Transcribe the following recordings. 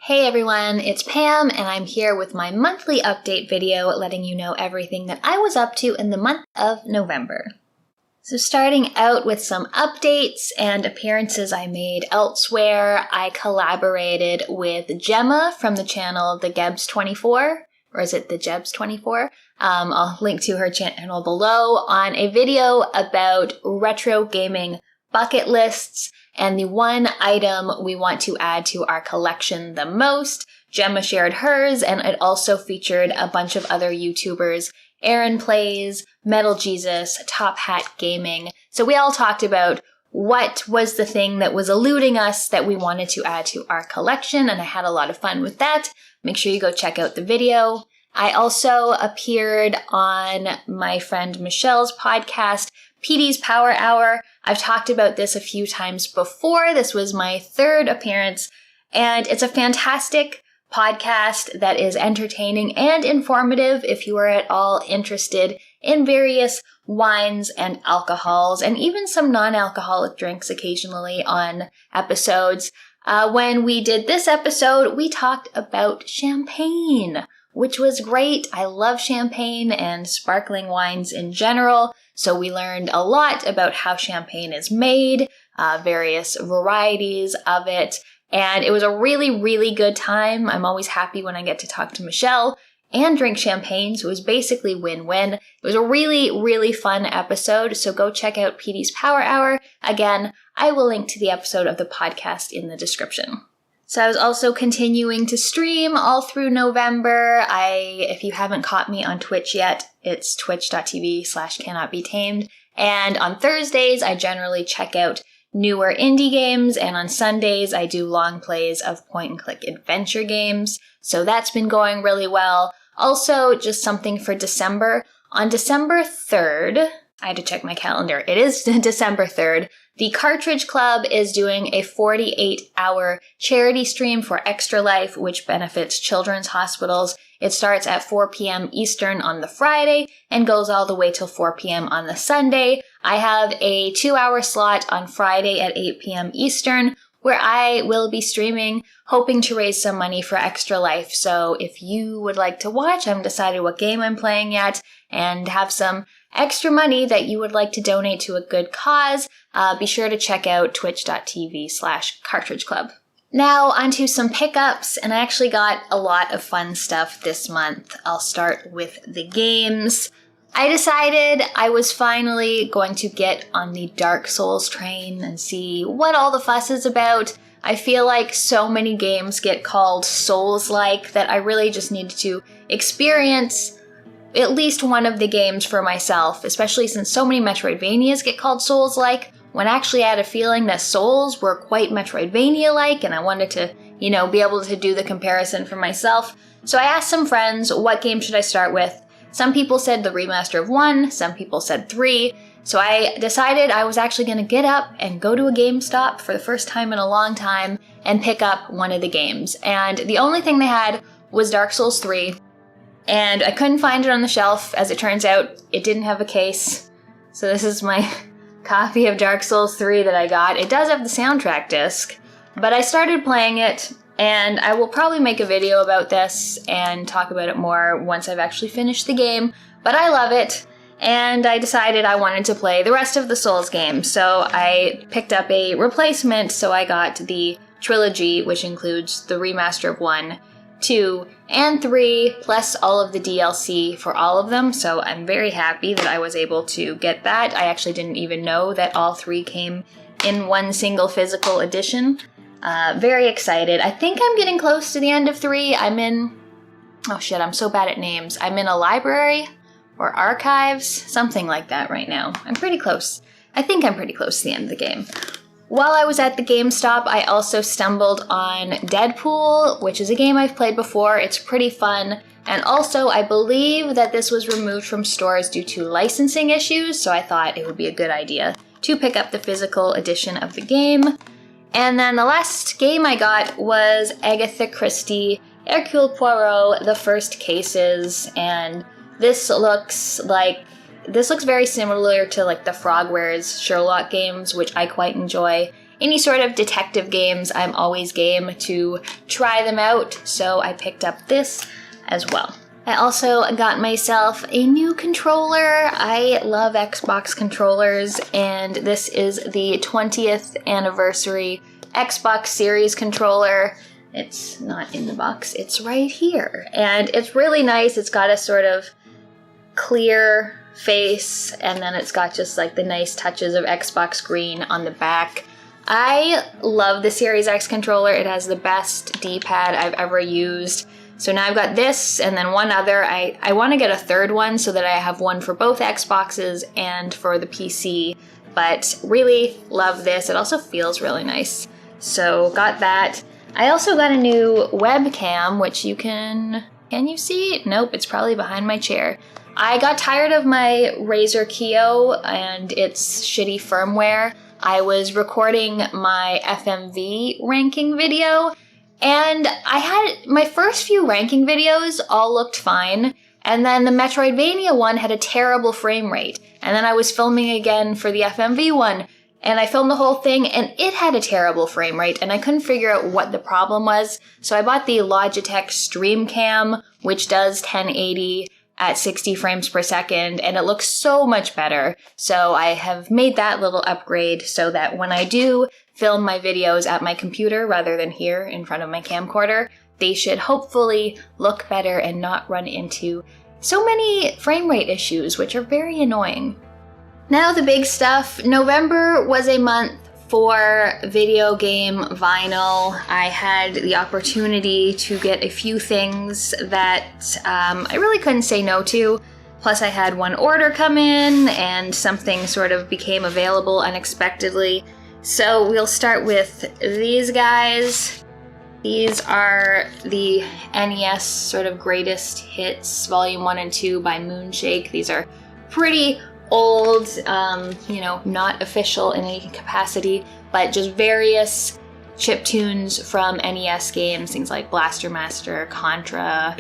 Hey everyone, it's Pam, and I'm here with my monthly update video letting you know everything that I was up to in the month of November. So starting out with some updates and appearances I made elsewhere, I collaborated with Gemma from the channel The Gebs24, or is it The Jebs24? I'll link to her channel below on a video about retro gaming bucket lists and the one item we want to add to our collection the most. Gemma shared hers, and it also featured a bunch of other YouTubers. Aaron Plays, Metal Jesus, Top Hat Gaming. So we all talked about what was the thing that was eluding us that we wanted to add to our collection, and I had a lot of fun with that. Make sure you go check out the video. I also appeared on my friend Michelle's podcast, Petee's Power Hour. I've talked about this a few times before. This was my third appearance, and it's a fantastic podcast that is entertaining and informative if you are at all interested in various wines and alcohols, and even some non-alcoholic drinks occasionally on episodes. When we did this episode, we talked about champagne, which was great. I love champagne and sparkling wines in general. So we learned a lot about how champagne is made, various varieties of it, and it was a really, really good time. I'm always happy when I get to talk to Michelle and drink champagne, so it was basically win-win. It was a really, really fun episode, so go check out Petee's Power Hour. Again, I will link to the episode of the podcast in the description. So I was also continuing to stream all through November. If you haven't caught me on Twitch yet, it's twitch.tv/cannotbetamed. And on Thursdays, I generally check out newer indie games, and on Sundays, I do long plays of point-and-click adventure games. So that's been going really well. Also, just something for December. On December 3rd, I had to check my calendar. It is December 3rd. The Cartridge Club is doing a 48-hour charity stream for Extra Life, which benefits children's hospitals. It starts at 4 p.m. Eastern on the Friday and goes all the way till 4 p.m. on the Sunday. I have a 2-hour slot on Friday at 8 p.m. Eastern where I will be streaming, hoping to raise some money for Extra Life. So if you would like to watch, I haven't decided what game I'm playing yet, and have some extra money that you would like to donate to a good cause, be sure to check out twitch.tv/Cartridge Club. Now onto some pickups, and I actually got a lot of fun stuff this month. I'll start with the games. I decided I was finally going to get on the Dark Souls train and see what all the fuss is about. I feel like so many games get called Souls-like that I really just needed to experience at least one of the games for myself, especially since so many Metroidvanias get called Souls-like, when actually I had a feeling that Souls were quite Metroidvania-like, and I wanted to, be able to do the comparison for myself. So I asked some friends, what game should I start with? Some people said the remaster of 1, some people said 3, so I decided I was actually going to get up and go to a GameStop for the first time in a long time and pick up one of the games. And the only thing they had was Dark Souls 3. And I couldn't find it on the shelf. As it turns out, it didn't have a case. So this is my copy of Dark Souls 3 that I got. It does have the soundtrack disc, but I started playing it, and I will probably make a video about this and talk about it more once I've actually finished the game. But I love it, and I decided I wanted to play the rest of the Souls games. So I picked up a replacement, so I got the trilogy, which includes the remaster of 1, 2, and 3, plus all of the DLC for all of them, so I'm very happy that I was able to get that. I actually didn't even know that all 3 came in one single physical edition. Very excited. I think I'm getting close to the end of 3. I'm so bad at names. I'm in a library or archives, something like that right now. I'm pretty close. I think I'm pretty close to the end of the game. While I was at the GameStop, I also stumbled on Deadpool, which is a game I've played before. It's pretty fun. And also, I believe that this was removed from stores due to licensing issues, so I thought it would be a good idea to pick up the physical edition of the game. And then the last game I got was Agatha Christie, Hercule Poirot, The First Cases, and this looks very similar to like the Frogwares Sherlock games, which I quite enjoy. any sort of detective games, I'm always game to try them out, so I picked up this as well. I also got myself a new controller. I love Xbox controllers, and this is the 20th anniversary Xbox Series controller. It's not in the box, it's right here. And it's really nice. It's got a sort of clear face, and then it's got just like the nice touches of Xbox green on the back. I love the Series X controller. It has the best D-pad I've ever used. So now I've got this and then one other. I want to get a third one so that I have one for both Xboxes and for the PC, but really love this. It also feels really nice. So got that. I also got a new webcam, which can you see? Nope, it's probably behind my chair. I got tired of my Razer Kiyo and its shitty firmware. I was recording my FMV ranking video, and I had my first few ranking videos all looked fine, and then the Metroidvania one had a terrible frame rate. And then I was filming again for the FMV one, and I filmed the whole thing, and it had a terrible frame rate, and I couldn't figure out what the problem was. So I bought the Logitech StreamCam, which does 1080 at 60 frames per second, and it looks so much better. So I have made that little upgrade so that when I do film my videos at my computer rather than here in front of my camcorder, they should hopefully look better and not run into so many frame rate issues, which are very annoying. Now the big stuff. November was a month for video game vinyl. I had the opportunity to get a few things that I really couldn't say no to. Plus I had one order come in and something sort of became available unexpectedly. So we'll start with these guys. These are the NES sort of greatest hits, volume 1 and 2 by Moonshake. These are pretty old, not official in any capacity, but just various chiptunes from NES games, things like Blaster Master, Contra,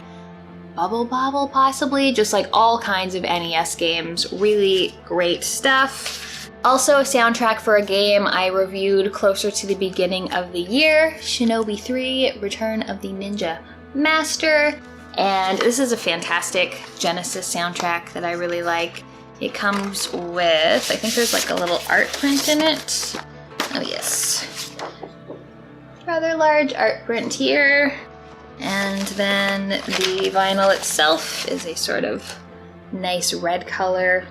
Bubble Bobble possibly, just like all kinds of NES games. Really great stuff. Also a soundtrack for a game I reviewed closer to the beginning of the year, Shinobi 3, Return of the Ninja Master. And this is a fantastic Genesis soundtrack that I really like. It comes with, I think there's like a little art print in it. Oh yes. Rather large art print here. And then the vinyl itself is a sort of nice red color.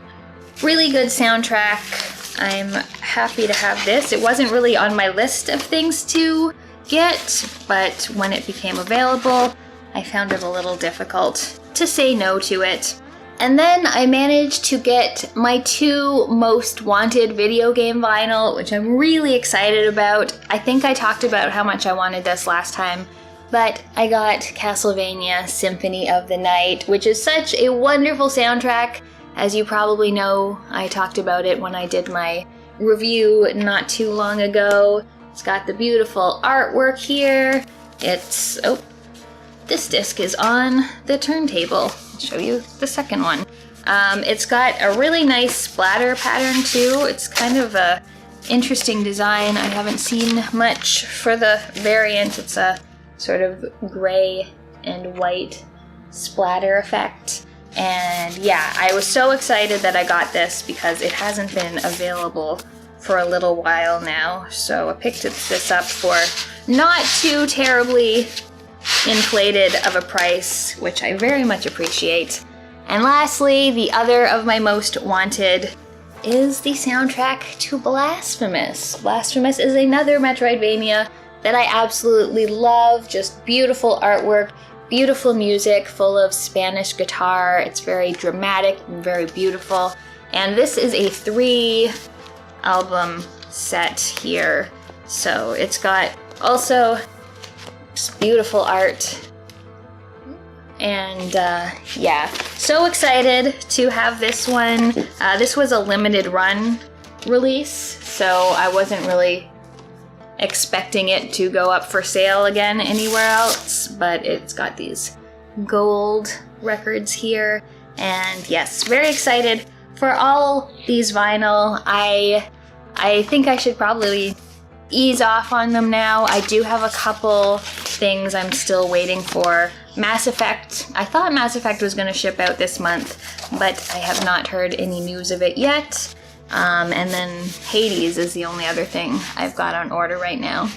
Really good soundtrack. I'm happy to have this. It wasn't really on my list of things to get, but when it became available, I found it a little difficult to say no to it. And then I managed to get my 2 most wanted video game vinyl, which I'm really excited about. I think I talked about how much I wanted this last time, but I got Castlevania Symphony of the Night, which is such a wonderful soundtrack. As you probably know, I talked about it when I did my review not too long ago. It's got the beautiful artwork here. This disc is on the turntable. I'll show you the second one. It's got a really nice splatter pattern too. It's kind of a interesting design. I haven't seen much for the variant. It's a sort of gray and white splatter effect. And yeah, I was so excited that I got this because it hasn't been available for a little while now. So I picked this up for not too terribly inflated of a price, which I very much appreciate. And lastly, the other of my most wanted is the soundtrack to Blasphemous. Blasphemous is another Metroidvania that I absolutely love. Just beautiful artwork, beautiful music, full of Spanish guitar. It's very dramatic and very beautiful. And this is a 3-album set here. So it's got also just beautiful art. And yeah, so excited to have this one. This was a limited run release, so I wasn't really expecting it to go up for sale again anywhere else, but it's got these gold records here. And yes, very excited for all these vinyl. I think I should probably ease off on them now. I do have a couple things I'm still waiting for. Mass Effect. I thought Mass Effect was going to ship out this month, but I have not heard any news of it yet. And then Hades is the only other thing I've got on order right now.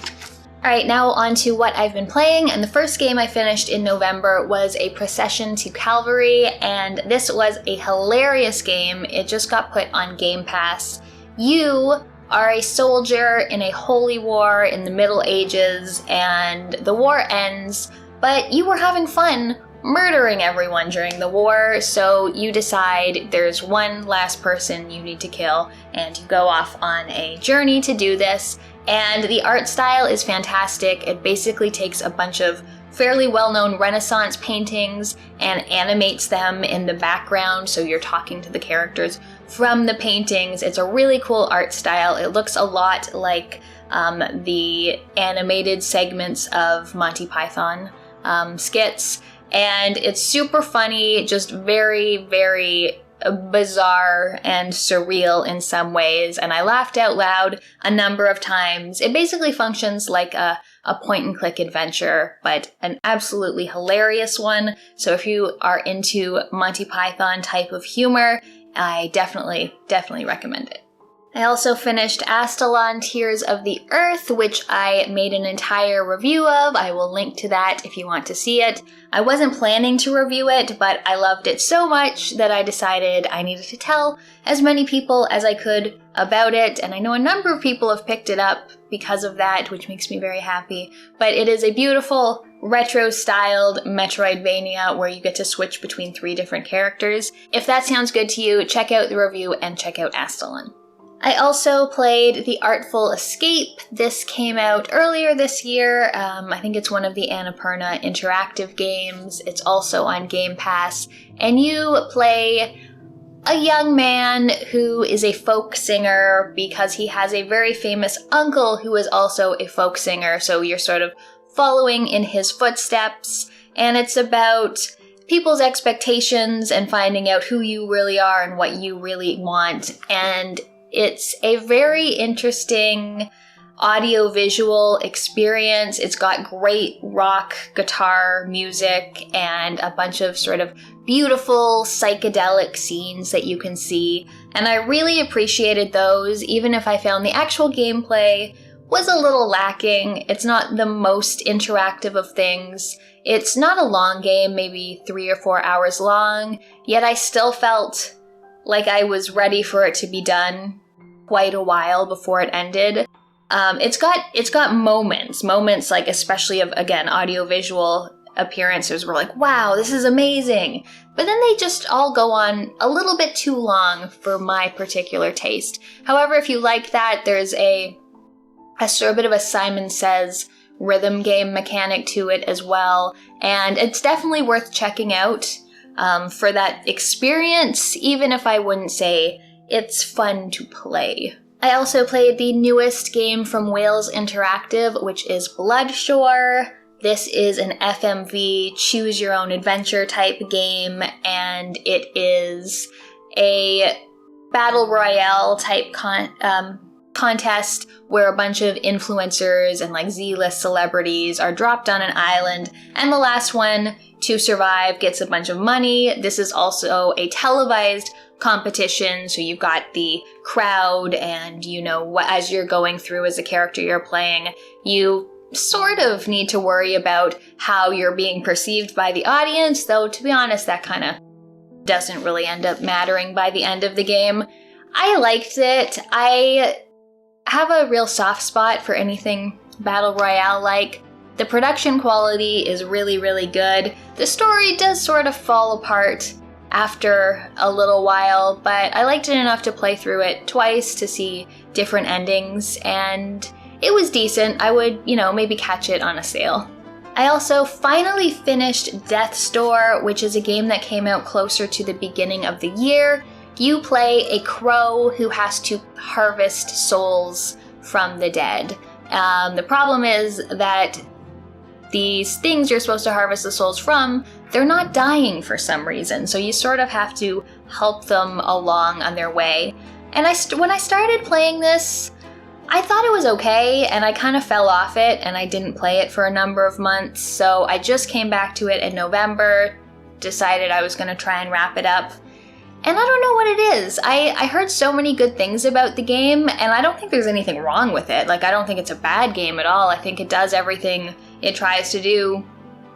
Alright, now on to what I've been playing, and the first game I finished in November was a Procession to Calvary, and this was a hilarious game. It just got put on Game Pass. You are a soldier in a holy war in the Middle Ages, and the war ends, but you were having fun murdering everyone during the war, so you decide there's one last person you need to kill, and you go off on a journey to do this. And the art style is fantastic. It basically takes a bunch of fairly well-known Renaissance paintings and animates them in the background, so you're talking to the characters from the paintings. It's a really cool art style. It looks a lot like the animated segments of Monty Python skits, and it's super funny, just very, very bizarre and surreal in some ways, and I laughed out loud a number of times. It basically functions like a point-and-click adventure, but an absolutely hilarious one. So if you are into Monty Python type of humor, I definitely recommend it. I also finished Astalon Tears of the Earth, which I made an entire review of. I will link to that if you want to see it. I wasn't planning to review it, but I loved it so much that I decided I needed to tell as many people as I could about it, and I know a number of people have picked it up because of that, which makes me very happy. But it is a beautiful, retro-styled Metroidvania where you get to switch between 3 different characters. If that sounds good to you, check out the review and check out Astalon. I also played The Artful Escape. This came out earlier this year. I think it's one of the Annapurna interactive games. It's also on Game Pass. And you play a young man who is a folk singer because he has a very famous uncle who is also a folk singer. So you're sort of following in his footsteps. And it's about people's expectations and finding out who you really are and what you really want. And it's a very interesting audio-visual experience. It's got great rock guitar music and a bunch of sort of beautiful psychedelic scenes that you can see. And I really appreciated those, even if I found the actual gameplay was a little lacking. It's not the most interactive of things. It's not a long game, maybe 3 or 4 hours long, yet I still felt like I was ready for it to be done quite a while before it ended. It's got moments like, especially of, again, audio-visual appearances were like, wow, this is amazing. But then they just all go on a little bit too long for my particular taste. However, if you like that, there's a sort of bit of a Simon Says rhythm game mechanic to it as well. And it's definitely worth checking out for that experience, even if I wouldn't say it's fun to play. I also played the newest game from Wales Interactive, which is Bloodshore. This is an FMV, choose-your-own-adventure type game, and it is a battle royale type contest where a bunch of influencers and like Z-list celebrities are dropped on an island, and the last one to survive gets a bunch of money. This is also a televised competition, so you've got the crowd, and you know what, as you're going through as a character you're playing, you sort of need to worry about how you're being perceived by the audience, though to be honest that kind of doesn't really end up mattering by the end of the game. I liked it. I have a real soft spot for anything battle royale like. The production quality is really, really good. The story does sort of fall apart after a little while, but I liked it enough to play through it twice to see different endings, and it was decent. I would, maybe catch it on a sale. I also finally finished Death's Door, which is a game that came out closer to the beginning of the year. You play a crow who has to harvest souls from the dead. The problem is that these things you're supposed to harvest the souls from, they're not dying for some reason, so you sort of have to help them along on their way. And when I started playing this, I thought it was okay, and I kind of fell off it, and I didn't play it for a number of months, so I just came back to it in November, decided I was going to try and wrap it up, and I don't know what it is. I heard so many good things about the game, and I don't think there's anything wrong with it. Like, I don't think it's a bad game at all. I think it does everything it tries to do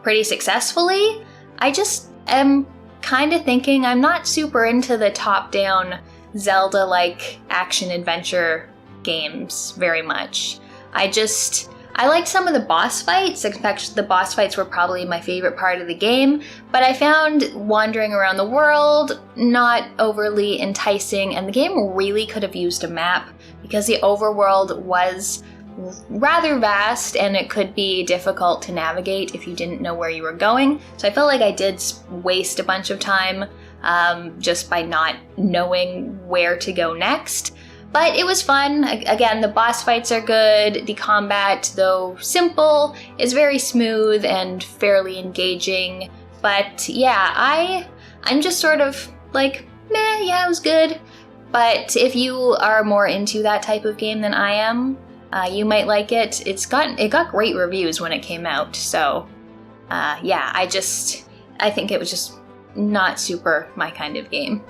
pretty successfully. I just am kind of thinking I'm not super into the top-down Zelda-like action-adventure games very much. I liked some of the boss fights. In fact, the boss fights were probably my favorite part of the game, but I found wandering around the world not overly enticing, and the game really could have used a map because the overworld was rather vast and it could be difficult to navigate if you didn't know where you were going. So I felt like I did waste a bunch of time just by not knowing where to go next. But it was fun. Again, the boss fights are good. The combat, though simple, is very smooth and fairly engaging. But yeah, I'm just sort of like, meh, yeah, it was good. But if you are more into that type of game than I am, you might like it. It got great reviews when it came out. So yeah, I think it was just not super my kind of game.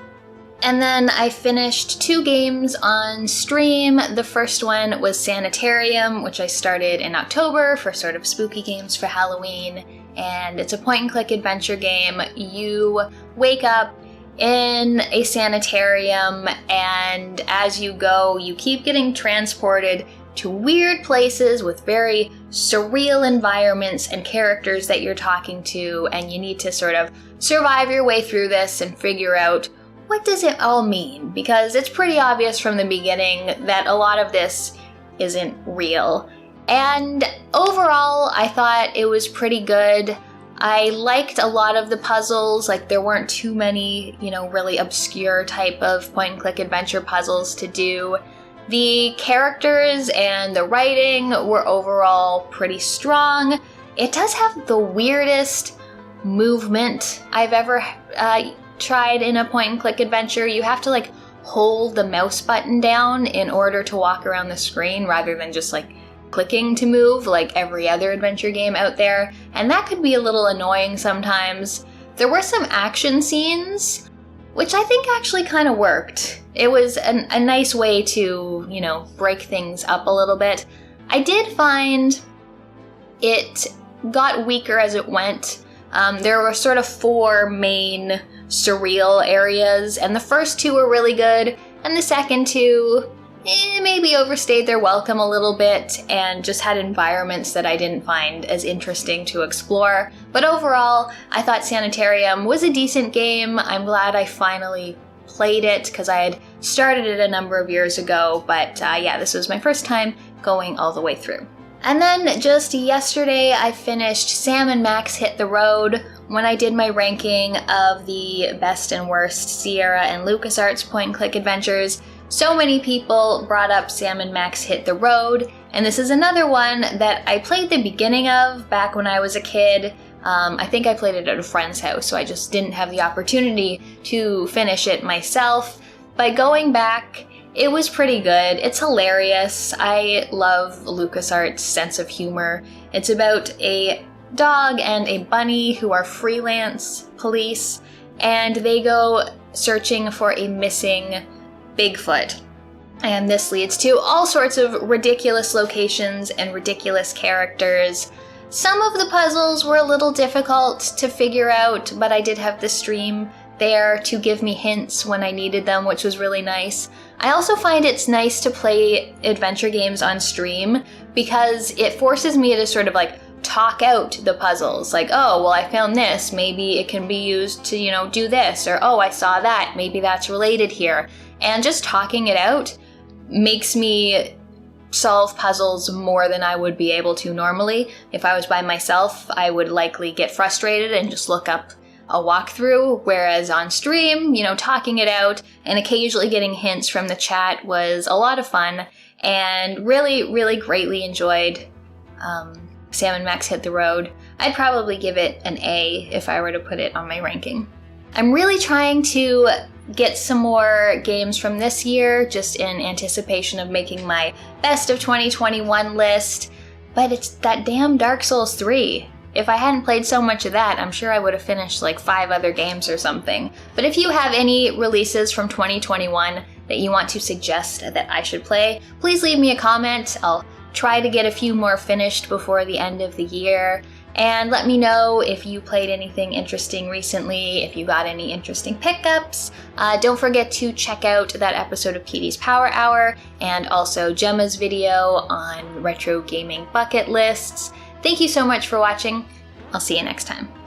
And then I finished 2 games on stream. The first one was Sanitarium, which I started in October for sort of spooky games for Halloween. And it's a point-and-click adventure game. You wake up in a sanitarium, and as you go, you keep getting transported to weird places with very surreal environments and characters that you're talking to, and you need to sort of survive your way through this and figure out what does it all mean? Because it's pretty obvious from the beginning that a lot of this isn't real. And overall, I thought it was pretty good. I liked a lot of the puzzles. Like, there weren't too many, really obscure type of point-and-click adventure puzzles to do. The characters and the writing were overall pretty strong. It does have the weirdest movement I've ever tried in a point-and-click adventure. You have to hold the mouse button down in order to walk around the screen rather than just clicking to move like every other adventure game out there, and that could be a little annoying sometimes. There were some action scenes, which I think actually kind of worked. It was a nice way to, break things up a little bit. I did find it got weaker as it went. There were sort of 4 main surreal areas, and the first 2 were really good, and the second 2 maybe overstayed their welcome a little bit and just had environments that I didn't find as interesting to explore. But overall, I thought Sanitarium was a decent game. I'm glad I finally played it because I had started it a number of years ago, but yeah, this was my first time going all the way through. And then just yesterday, I finished Sam and Max Hit the Road. When I did my ranking of the best and worst Sierra and LucasArts point-and-click adventures, so many people brought up Sam and Max Hit the Road, and this is another one that I played the beginning of back when I was a kid. I think I played it at a friend's house, so I just didn't have the opportunity to finish it myself. By going back, it was pretty good. It's hilarious. I love LucasArts' sense of humor. It's about a dog and a bunny who are freelance police, and they go searching for a missing Bigfoot. And this leads to all sorts of ridiculous locations and ridiculous characters. Some of the puzzles were a little difficult to figure out, but I did have the stream there to give me hints when I needed them, which was really nice. I also find it's nice to play adventure games on stream because it forces me to sort of talk out the puzzles. Oh, well, I found this. Maybe it can be used to, do this. Or, oh, I saw that. Maybe that's related here. And just talking it out makes me solve puzzles more than I would be able to normally. If I was by myself, I would likely get frustrated and just look up a walkthrough, whereas on stream, talking it out and occasionally getting hints from the chat was a lot of fun, and really, really greatly enjoyed Sam and Max Hit the Road. I'd probably give it an A if I were to put it on my ranking. I'm really trying to get some more games from this year, just in anticipation of making my best of 2021 list, but it's that damn Dark Souls 3. If I hadn't played so much of that, I'm sure I would have finished like 5 other games or something. But if you have any releases from 2021 that you want to suggest that I should play, please leave me a comment. I'll try to get a few more finished before the end of the year. And let me know if you played anything interesting recently, if you got any interesting pickups. Don't forget to check out that episode of Petee's Power Hour and also Gemma's video on retro gaming bucket lists. Thank you so much for watching. I'll see you next time.